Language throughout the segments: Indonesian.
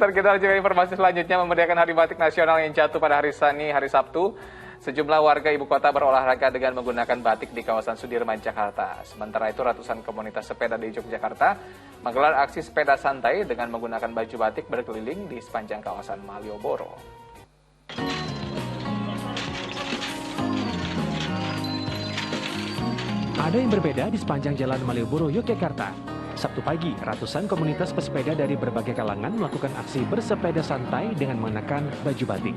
Kita juga informasi selanjutnya, memeriahkan Hari Batik Nasional yang jatuh pada hari Sabtu. Sejumlah warga ibu kota berolahraga dengan menggunakan batik di kawasan Sudirman, Jakarta. Sementara itu ratusan komunitas sepeda di Yogyakarta menggelar aksi sepeda santai dengan menggunakan baju batik berkeliling di sepanjang kawasan Malioboro. Ada yang berbeda di sepanjang jalan Malioboro, Yogyakarta. Sabtu pagi, ratusan komunitas pesepeda dari berbagai kalangan melakukan aksi bersepeda santai dengan mengenakan baju batik.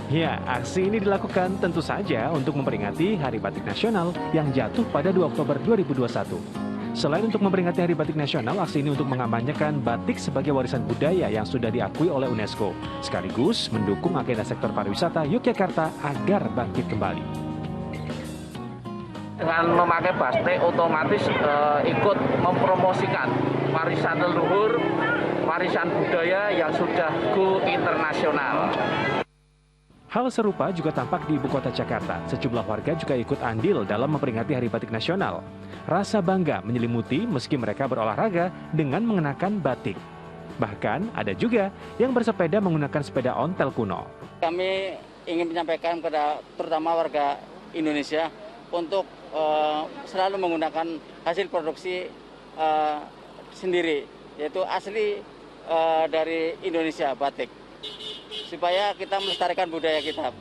Ya, aksi ini dilakukan tentu saja untuk memperingati Hari Batik Nasional yang jatuh pada 2 Oktober 2021. Selain untuk memperingati Hari Batik Nasional, aksi ini untuk mengamanyakan batik sebagai warisan budaya yang sudah diakui oleh UNESCO, sekaligus mendukung agenda sektor pariwisata Yogyakarta agar bangkit kembali. Dengan memakai batik otomatis ikut mempromosikan warisan leluhur, warisan budaya yang sudah go internasional. Hal serupa juga tampak di ibu kota Jakarta. Sejumlah warga juga ikut andil dalam memperingati Hari Batik Nasional. Rasa bangga menyelimuti meski mereka berolahraga dengan mengenakan batik. Bahkan ada juga yang bersepeda menggunakan sepeda ontel kuno. Kami ingin menyampaikan kepada terutama warga Indonesia untuk selalu menggunakan hasil produksi sendiri, yaitu asli dari Indonesia, batik, supaya kita melestarikan budaya kita.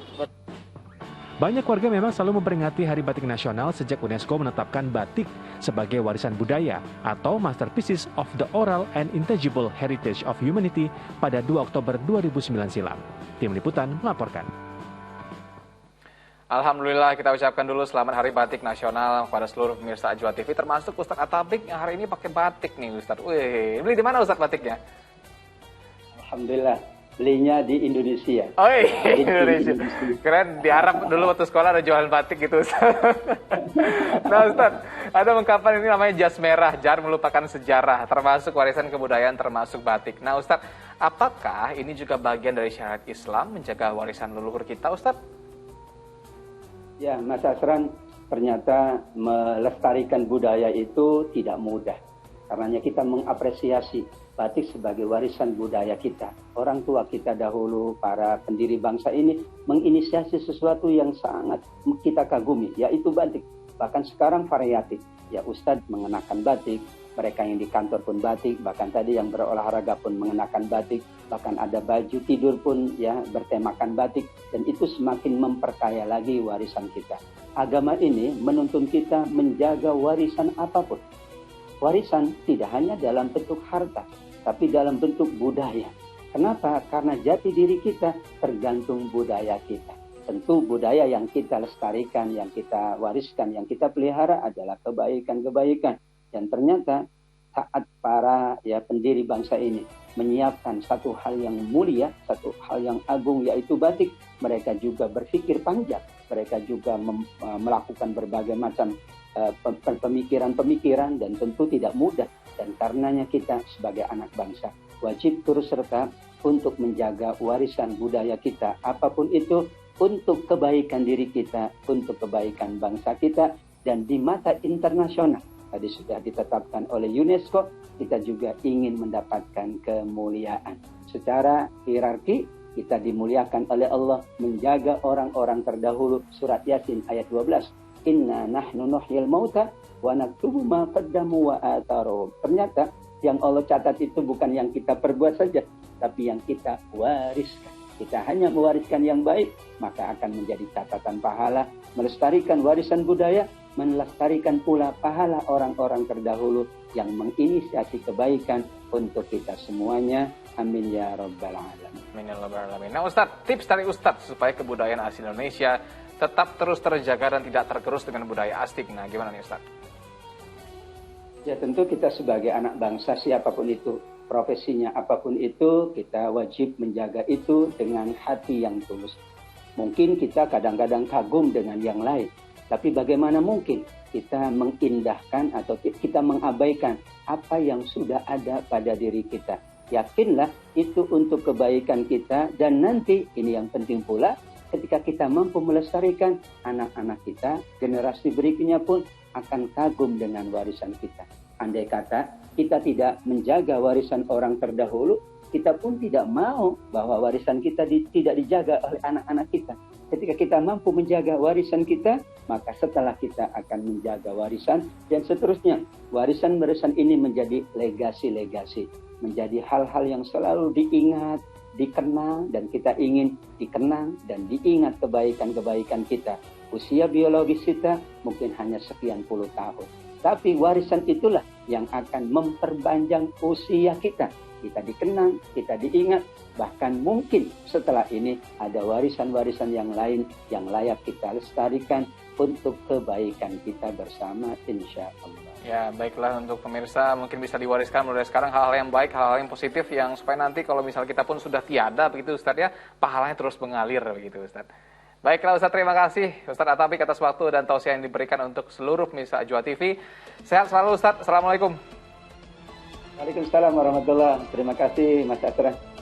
Banyak warga memang selalu memperingati Hari Batik Nasional sejak UNESCO menetapkan batik sebagai warisan budaya atau Masterpieces of the Oral and Intangible Heritage of Humanity pada 2 Oktober 2009 silam. Tim Liputan melaporkan. Alhamdulillah, kita ucapkan dulu selamat Hari Batik Nasional kepada seluruh pemirsa Ajwa TV, termasuk Ustadz Atabik yang hari ini pakai batik nih Ustadz. Wih, beli di mana Ustadz batiknya? Alhamdulillah, belinya di Indonesia. Oh iya, Indonesia. Keren, di Arab dulu waktu sekolah ada jualan batik gitu Ustadz. Nah Ustadz, ada ungkapan ini namanya jas merah, jangan melupakan sejarah, termasuk warisan kebudayaan termasuk batik. Nah Ustadz, apakah ini juga bagian dari syariat Islam menjaga warisan leluhur kita Ustadz? Ya, Mas Asran, ternyata melestarikan budaya itu tidak mudah. Karenanya kita mengapresiasi batik sebagai warisan budaya kita. Orang tua kita dahulu, para pendiri bangsa ini menginisiasi sesuatu yang sangat kita kagumi, yaitu batik. Bahkan sekarang variatif. Ya, Ustadz mengenakan batik, mereka yang di kantor pun batik, bahkan tadi yang berolahraga pun mengenakan batik, bahkan ada baju tidur pun ya bertemakan batik, dan itu semakin memperkaya lagi warisan kita. Agama ini menuntun kita menjaga warisan apapun. Warisan tidak hanya dalam bentuk harta, tapi dalam bentuk budaya. Kenapa? Karena jati diri kita tergantung budaya kita. Tentu budaya yang kita lestarikan, yang kita wariskan, yang kita pelihara adalah kebaikan-kebaikan. Dan ternyata saat para pendiri bangsa ini menyiapkan satu hal yang mulia, satu hal yang agung, yaitu batik, mereka juga berpikir panjang. Mereka juga melakukan berbagai macam pemikiran-pemikiran, dan tentu tidak mudah. Dan karenanya kita sebagai anak bangsa wajib turut serta untuk menjaga warisan budaya kita, apapun itu, untuk kebaikan diri kita, untuk kebaikan bangsa kita, dan di mata internasional. Tadi sudah ditetapkan oleh UNESCO, kita juga ingin mendapatkan kemuliaan. Secara hierarki, kita dimuliakan oleh Allah, menjaga orang-orang terdahulu. Surat Yasin ayat 12. Inna nahnu nuhyil mauta wa naktubu ma qaddamu wa atharu. Ternyata yang Allah catat itu bukan yang kita perbuat saja, tapi yang kita wariskan. Kita hanya mewariskan yang baik, maka akan menjadi catatan pahala, melestarikan warisan budaya, melestarikan pula pahala orang-orang terdahulu yang menginisiasi kebaikan untuk kita semuanya. Amin ya rabbal alamin. Amin ya rabbal alamin. Nah Ustadz, tips dari Ustadz supaya kebudayaan asli Indonesia tetap terus terjaga dan tidak tergerus dengan budaya asing. Nah gimana nih Ustadz? Ya tentu kita sebagai anak bangsa, siapapun itu profesinya, apapun itu, kita wajib menjaga itu dengan hati yang tulus. Mungkin kita kadang-kadang kagum dengan yang lain, tapi bagaimana mungkin kita mengindahkan atau kita mengabaikan apa yang sudah ada pada diri kita. Yakinlah itu untuk kebaikan kita, dan nanti ini yang penting pula, ketika kita mampu melestarikan, anak-anak kita, generasi berikutnya pun akan kagum dengan warisan kita. Andai kata kita tidak menjaga warisan orang terdahulu, kita pun tidak mau bahwa warisan kita tidak dijaga oleh anak-anak kita. Ketika kita mampu menjaga warisan kita, maka setelah kita akan menjaga warisan dan seterusnya. Warisan-warisan ini menjadi legasi-legasi, menjadi hal-hal yang selalu diingat, dikenang, dan kita ingin dikenang dan diingat kebaikan-kebaikan kita. Usia biologis kita mungkin hanya sekian puluh tahun. Tapi warisan itulah yang akan memperpanjang usia kita. Kita dikenang, kita diingat, bahkan mungkin setelah ini ada warisan-warisan yang lain yang layak kita lestarikan untuk kebaikan kita bersama, insya Allah. Ya, baiklah untuk pemirsa, mungkin bisa diwariskan mulai sekarang hal-hal yang baik, hal-hal yang positif yang supaya nanti kalau misalnya kita pun sudah tiada begitu Ustadz ya, pahalanya terus mengalir begitu Ustadz. Baiklah Ustadz, terima kasih Ustadz Atabik atas waktu dan tausiah yang diberikan untuk seluruh pemirsa Ajwa TV. Sehat selalu Ustadz, Assalamualaikum. Waalaikumsalam warahmatullahi wabarakatuh. Terima kasih Mas Asran.